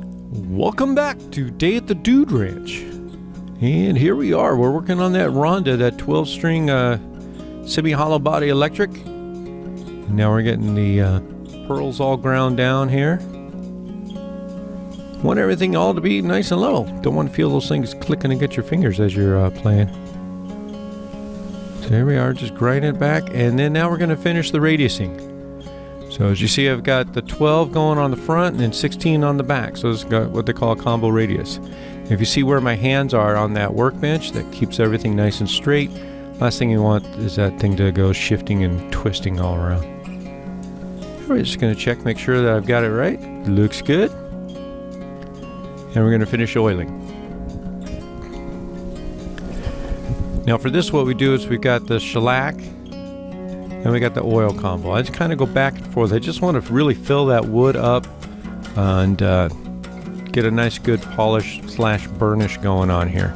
Welcome back to Day at the Dude Ranch. And here we are. We're working on that Rhonda, that 12-string semi-hollow body electric. Now we're getting the pearls all ground down here. Want everything all to be nice and level. Don't want to feel those things clicking against your fingers as you're playing. So here we are, just grinding it back. And then now we're going to finish the radiusing. So as you see, I've got the 12 going on the front and then 16 on the back. So it's got what they call a combo radius. If you see where my hands are on that workbench, that keeps everything nice and straight. Last thing you want is that thing to go shifting and twisting all around. We're just going to check, make sure that I've got it right. Looks good. And we're going to finish oiling. Now for this, what we do is we've got the shellac and we got the oil combo. I just kind of go back and forth. I just want to really fill that wood up and get a nice good polish / burnish going on here.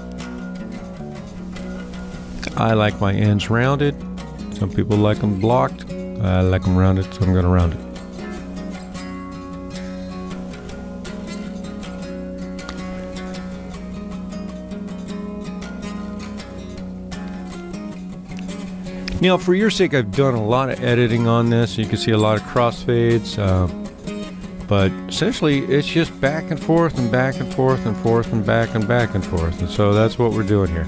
I like my ends rounded. Some people like them blocked. I like them rounded, so I'm going to round it. Now, for your sake, I've done a lot of editing on this. You can see a lot of crossfades, but essentially it's just back and forth and back and forth and forth and back and back and forth. And so that's what we're doing here.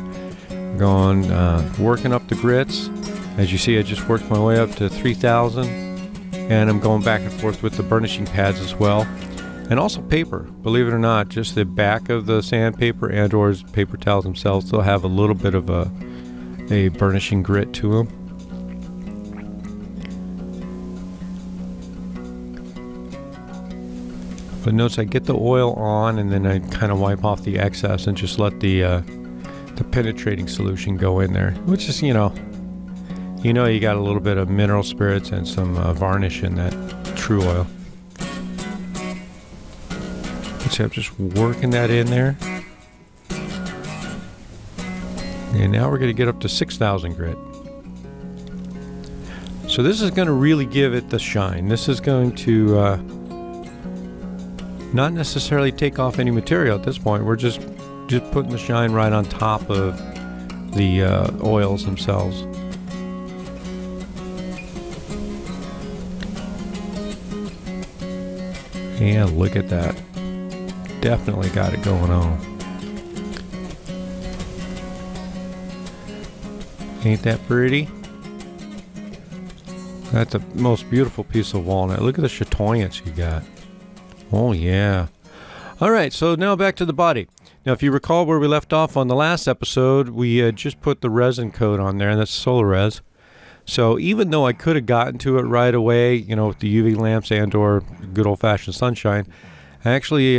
We're going, working up the grits. As you see, I just worked my way up to 3,000, and I'm going back and forth with the burnishing pads as well. And also paper, believe it or not, just the back of the sandpaper and or paper towels themselves, they'll have a little bit of a burnishing grit to them. But notice I get the oil on and then I kind of wipe off the excess and just let the penetrating solution go in there, which is, you got a little bit of mineral spirits and some varnish in that true oil. So I'm just working that in there. And now we're going to get up to 6,000 grit. So this is going to really give it the shine. This is going to not necessarily take off any material at this point. We're just putting the shine right on top of the oils themselves. And look at that. Definitely got it going on. Ain't that pretty? That's the most beautiful piece of walnut. Look at the chatoyance you got. Oh yeah. Alright, so now back to the body. Now if you recall where we left off on the last episode, we had just put the resin coat on there, and that's Solarez. So even though I could have gotten to it right away, with the UV lamps and or good old-fashioned sunshine, I actually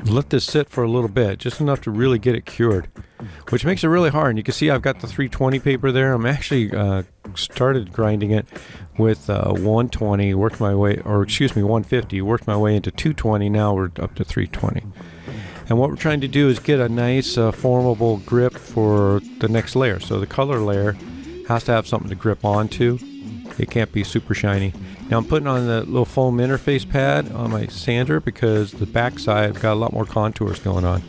let this sit for a little bit, just enough to really get it cured, which makes it really hard. And you can see I've got the 320 paper there. I'm actually started grinding it with 120, 150, worked my way into 220, now we're up to 320. And what we're trying to do is get a nice formable grip for the next layer. So the color layer has to have something to grip onto. It can't be super shiny. Now I'm putting on the little foam interface pad on my sander because the backside I've got a lot more contours going on.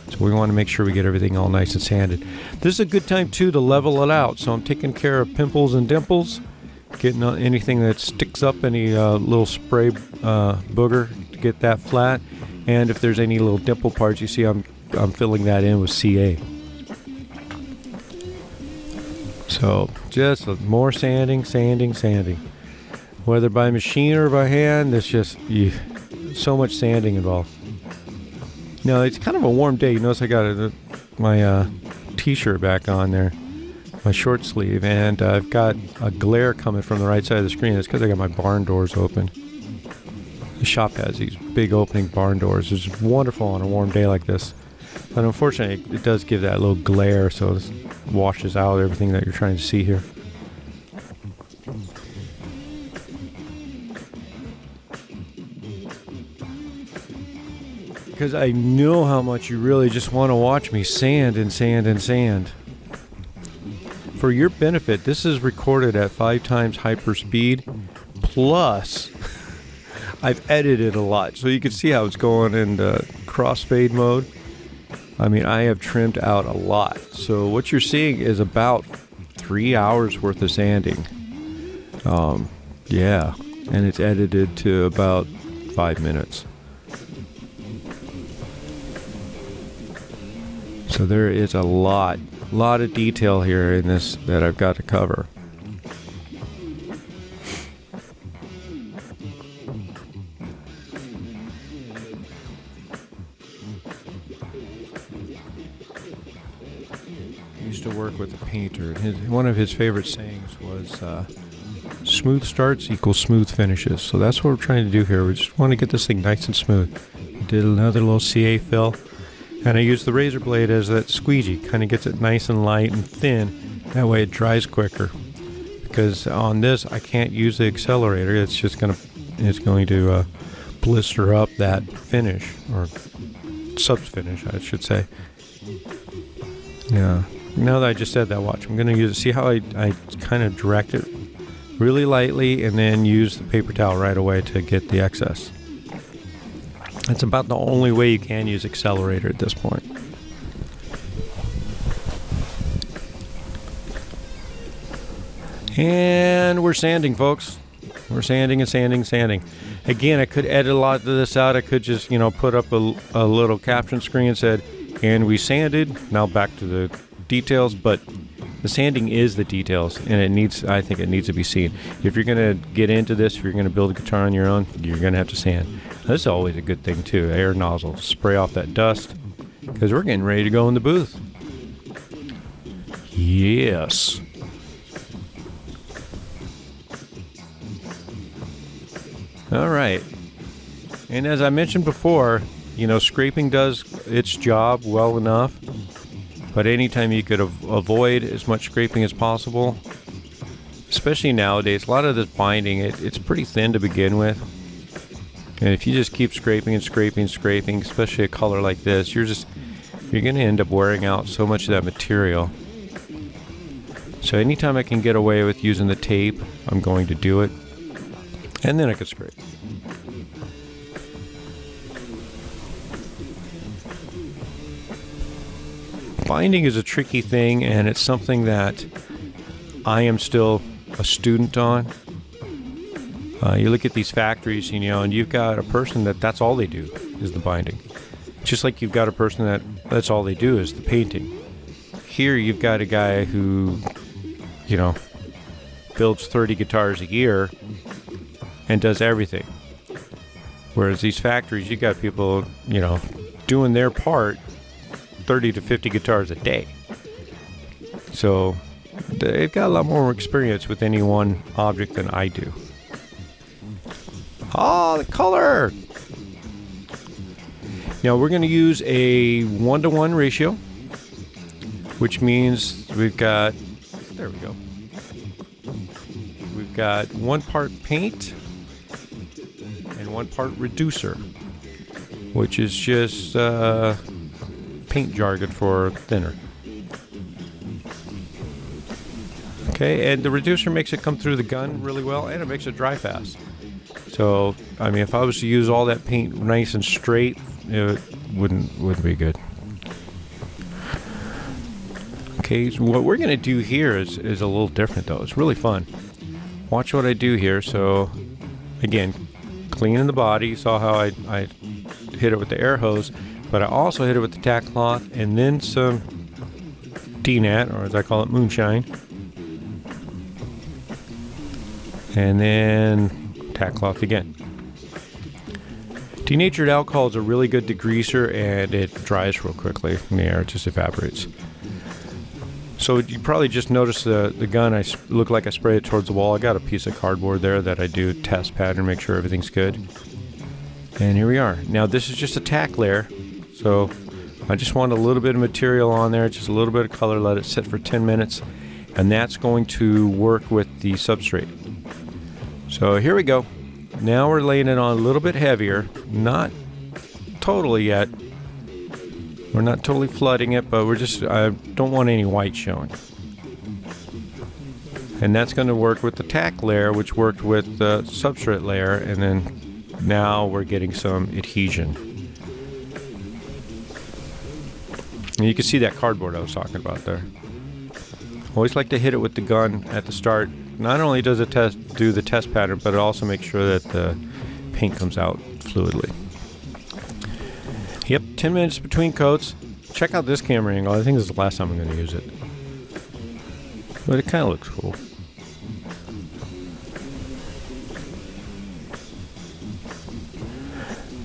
So we want to make sure we get everything all nice and sanded. This is a good time too to level it out. So I'm taking care of pimples and dimples, getting anything that sticks up, any little spray booger to get that flat. And if there's any little dimple parts, you see I'm filling that in with CA. So just more sanding. Whether by machine or by hand, there's just so much sanding involved. Now it's kind of a warm day. You notice I got my t-shirt back on there, my short sleeve, and I've got a glare coming from the right side of the screen. That's because I got my barn doors open. The shop has these big opening barn doors. It's wonderful on a warm day like this. But unfortunately, it does give that little glare, so it washes out everything that you're trying to see here. Because I know how much you really just want to watch me sand and sand and sand. For your benefit, this is recorded at 5 times hyper speed, plus I've edited a lot, so you can see how it's going in the crossfade mode. I mean, I have trimmed out a lot. So what you're seeing is about 3 hours worth of sanding. Yeah, and it's edited to about 5 minutes. So there is a lot of detail here in this that I've got to cover. I used to work with a painter, and one of his favorite sayings was smooth starts equals smooth finishes. So that's what we're trying to do here. We just want to get this thing nice and smooth. Did another little CA fill. And I use the razor blade as that squeegee, kind of gets it nice and light and thin. That way it dries quicker. Because on this, I can't use the accelerator. It's going to blister up that finish, or subs finish, I should say. Yeah. Now that I just said that, watch. I'm going to use it. See how I kind of direct it really lightly, and then use the paper towel right away to get the excess. That's about the only way you can use accelerator at this point. And we're sanding, folks. We're sanding and sanding. Again, I could edit a lot of this out. I could just, put up a little caption screen and said, and we sanded. Now back to the details, but the sanding is the details, and I think it needs to be seen. If you're going to get into this, if you're going to build a guitar on your own, you're going to have to sand. This is always a good thing too. Air nozzle, spray off that dust, because we're getting ready to go in the booth. Yes. All right. And as I mentioned before, scraping does its job well enough, but anytime you could avoid as much scraping as possible, especially nowadays, a lot of this binding, it's pretty thin to begin with. And if you just keep scraping, especially a color like this, you're going to end up wearing out so much of that material. So anytime I can get away with using the tape, I'm going to do it. And then I can scrape. Binding is a tricky thing, and it's something that I am still a student on. You look at these factories, and you've got a person that's all they do is the binding. Just like you've got a person that's all they do is the painting. Here you've got a guy who, builds 30 guitars a year and does everything. Whereas these factories, you got people, doing their part, 30 to 50 guitars a day. So they've got a lot more experience with any one object than I do. Oh, the color! Now we're going to use a 1-to-1 ratio, which means we've got 1 part paint and 1 part reducer, which is just paint jargon for thinner. Okay, and the reducer makes it come through the gun really well, and it makes it dry fast. So, if I was to use all that paint nice and straight, it wouldn't be good. Okay, so what we're going to do here is a little different, though. It's really fun. Watch what I do here. So, again, cleaning the body. You saw how I hit it with the air hose, but I also hit it with the tack cloth and then some D-Nat, or as I call it, moonshine. And then tack cloth again. Denatured alcohol is a really good degreaser, and it dries real quickly in the air. It just evaporates. So you probably just noticed the gun, I look like I sprayed it towards the wall. I got a piece of cardboard there that I do test pattern, make sure everything's good. And here we are. Now this is just a tack layer, so I just want a little bit of material on there, just a little bit of color, let it sit for 10 minutes, and that's going to work with the substrate. So here we go. Now we're laying it on a little bit heavier, not totally yet. We're not totally flooding it, but I don't want any white showing. And that's going to work with the tack layer, which worked with the substrate layer, and then now we're getting some adhesion. And you can see that cardboard I was talking about there. Always like to hit it with the gun at the start. Not only does it do the test pattern, but it also makes sure that the paint comes out fluidly. Yep, 10 minutes between coats. Check out this camera angle. I think this is the last time I'm going to use it. But it kind of looks cool.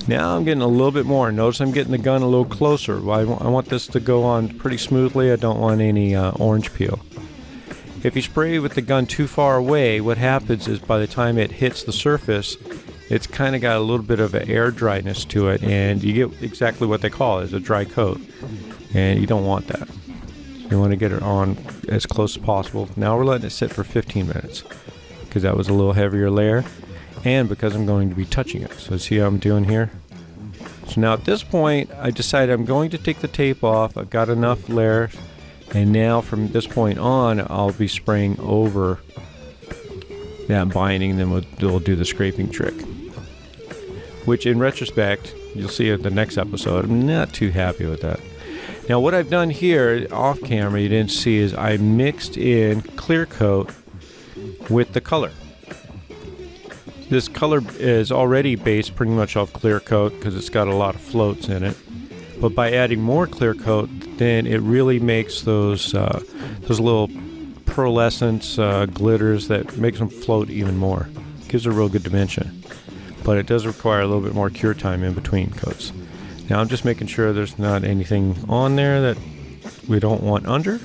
Now I'm getting a little bit more. Notice I'm getting the gun a little closer. I want this to go on pretty smoothly. I don't want any orange peel. If you spray with the gun too far away, what happens is by the time it hits the surface, it's kind of got a little bit of an air dryness to it, and you get exactly what they call it, a dry coat. And you don't want that. You want to get it on as close as possible. Now we're letting it sit for 15 minutes because that was a little heavier layer, and because I'm going to be touching it. So see how I'm doing here? So now at this point, I decided I'm going to take the tape off. I've got enough layers, and now from this point on, I'll be spraying over that binding, then we'll do the scraping trick. Which in retrospect, you'll see at the next episode, I'm not too happy with that. Now what I've done here, off camera, you didn't see, is I mixed in clear coat with the color. This color is already based pretty much off clear coat because it's got a lot of floats in it. But by adding more clear coat, then it really makes those little pearlescence glitters that makes them float even more. Gives a real good dimension. But it does require a little bit more cure time in between coats. Now I'm just making sure there's not anything on there that we don't want under.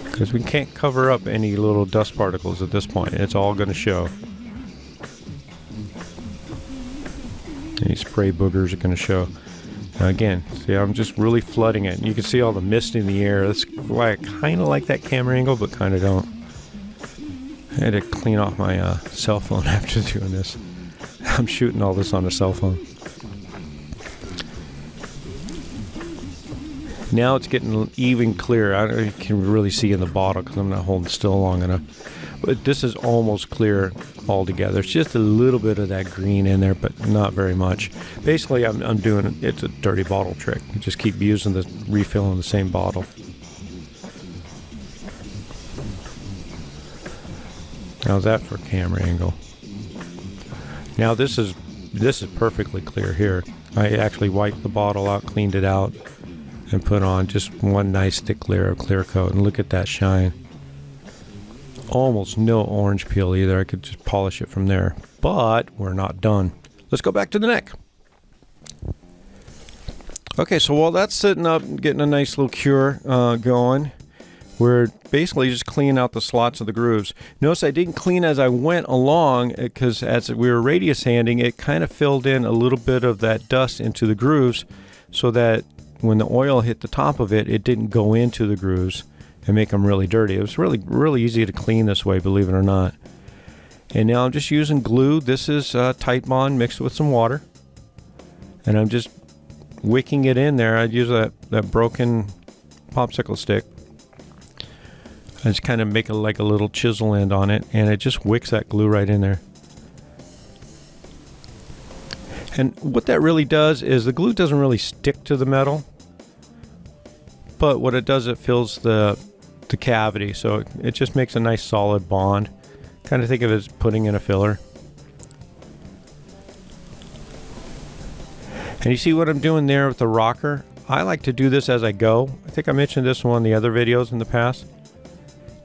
Because we can't cover up any little dust particles at this point. It's all going to show. Any spray boogers are going to show. Now again, see, I'm just really flooding it. And you can see all the mist in the air. That's why I kind of like that camera angle, but kind of don't. I had to clean off my cell phone after doing this. I'm shooting all this on a cell phone. Now it's getting even clearer. I don't know if you can really see in the bottle because I'm not holding still long enough. But this is almost clear altogether. It's just a little bit of that green in there, but not very much. Basically, I'm doing, it's a dirty bottle trick. You just keep using the refill in the same bottle. How's that for camera angle? Now this is perfectly clear here. I actually wiped the bottle out, cleaned it out, and put on just one nice thick layer of clear coat. And look at that shine. Almost no orange peel either. I could just polish it from there. But we're not done. Let's go back to the neck. Okay, so while that's sitting up, getting a nice little cure going, we're basically just cleaning out the slots of the grooves. Notice I didn't clean as I went along because as we were radius sanding, it kind of filled in a little bit of that dust into the grooves so that when the oil hit the top of it, it didn't go into the grooves and make them really dirty. It was really easy to clean this way, believe it or not. And now I'm just using glue. This is Titebond mixed with some water. And I'm just wicking it in there. I'd use that broken popsicle stick. I just kind of make like a little chisel end on it, and it just wicks that glue right in there. And what that really does is the glue doesn't really stick to the metal, but what it does, it fills the cavity, so it just makes a nice solid bond. Kind of think of it as putting in a filler. And you see what I'm doing there with the rocker? I like to do this as I go. I think I mentioned this in one of the other videos in the past.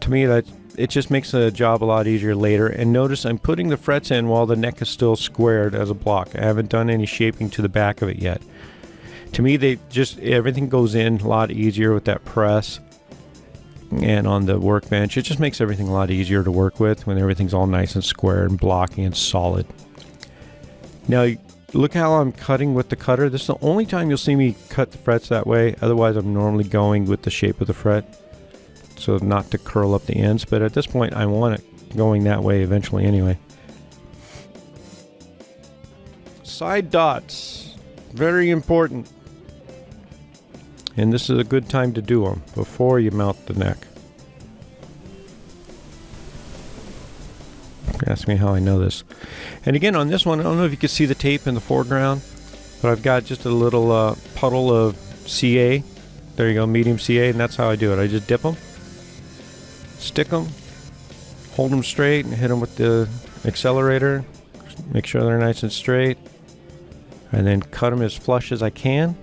To me, it just makes the job a lot easier later. And notice I'm putting the frets in while the neck is still squared as a block. I haven't done any shaping to the back of it yet. To me, everything goes in a lot easier with that press. And on the workbench, it just makes everything a lot easier to work with when everything's all nice and square and blocky and solid. Now, look how I'm cutting with the cutter. This is the only time you'll see me cut the frets that way. Otherwise, I'm normally going with the shape of the fret, so not to curl up the ends. But at this point, I want it going that way eventually anyway. Side dots, very important. And this is a good time to do them before you mount the neck. Yes, ask me how I know this. And again, on this one, I don't know if you can see the tape in the foreground, but I've got just a little puddle of CA. There you go, medium CA, and that's how I do it. I just dip them, stick them, hold them straight, and hit them with the accelerator. Make sure they're nice and straight, and then cut them as flush as I can,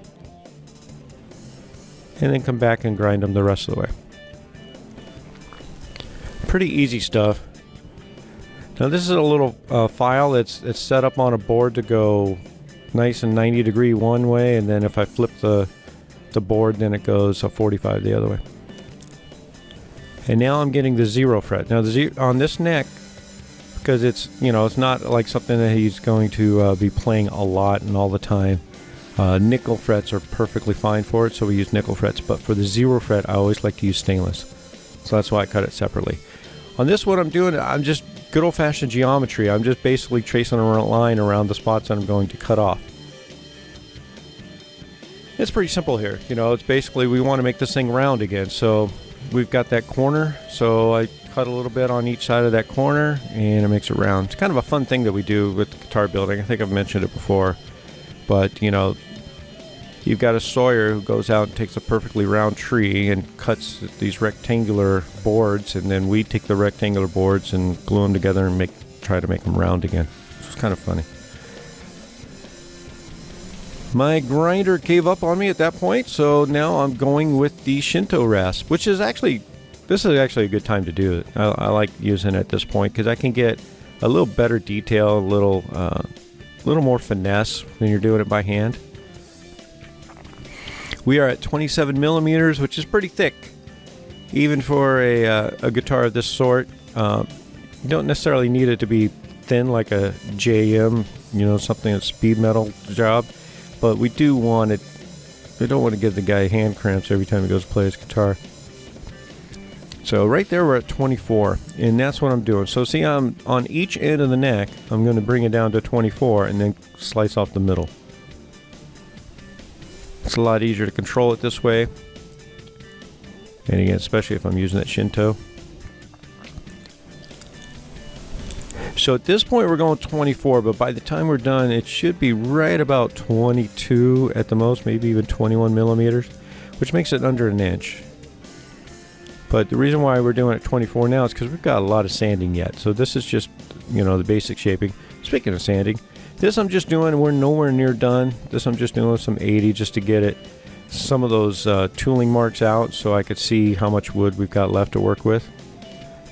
and then come back and grind them the rest of the way. Pretty easy stuff. Now this is a little file that's set up on a board to go nice and 90 degree one way, and then if I flip the board, then it goes a 45 the other way. And now I'm getting the 0 fret. Now on this neck, because it's, you know, it's not like something that he's going to be playing a lot and all the time. Nickel frets are perfectly fine for it, so we use nickel frets. But for the 0 fret, I always like to use stainless. So that's why I cut it separately. On this, what I'm doing, I'm just good old-fashioned geometry. I'm just basically tracing a line around the spots that I'm going to cut off. It's pretty simple here. You know, it's basically we want to make this thing round again. So we've got that corner. So I cut a little bit on each side of that corner, and it makes it round. It's kind of a fun thing that we do with the guitar building. I think I've mentioned it before. But, you know, you've got a sawyer who goes out and takes a perfectly round tree and cuts these rectangular boards, and then we take the rectangular boards and glue them together and try to make them round again. It's kind of funny. My grinder gave up on me at that point, so now I'm going with the Shinto rasp, which is actually, this is actually a good time to do it. I like using it at this point because I can get a little better detail, a little more finesse when you're doing it by hand. We are at 27 millimeters, which is pretty thick, even for a guitar of this sort. You don't necessarily need it to be thin like a JM, you know, something that's speed metal job, but we do want it. We don't want to give the guy hand cramps every time he goes to play his guitar. So right there we're at 24, and that's what I'm doing. So see, I'm on each end of the neck. I'm going to bring it down to 24 and then slice off the middle. It's a lot easier to control it this way. And again, especially if I'm using that Shinto. So at this point we're going 24, but by the time we're done it should be right about 22 at the most, maybe even 21 millimeters, which makes it under an inch. But the reason why we're doing it 24 now is because we've got a lot of sanding yet. So this is just, you know, the basic shaping. Speaking of sanding, this I'm just doing, we're nowhere near done. This I'm just doing with some 80 just to get it, some of those tooling marks out so I could see how much wood we've got left to work with.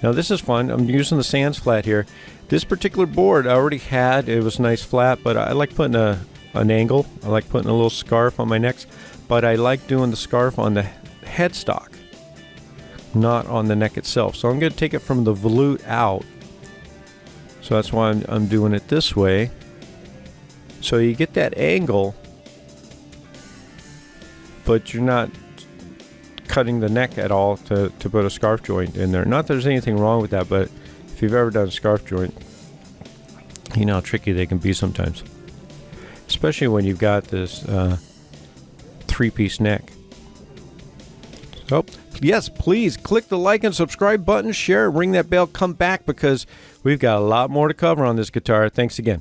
Now this is fun. I'm using the Sans flat here. This particular board I already had. It was nice flat, but I like putting an angle. I like putting a little scarf on my necks, but I like doing the scarf on the headstock, not on the neck itself. So I'm going to take it from the volute out. So that's why I'm doing it this way. So you get that angle, but you're not cutting the neck at all to put a scarf joint in there. Not that there's anything wrong with that, but if you've ever done a scarf joint, you know how tricky they can be sometimes. Especially when you've got this three-piece neck. So, yes, please click the like and subscribe button, share it, ring that bell, come back because we've got a lot more to cover on this guitar. Thanks again.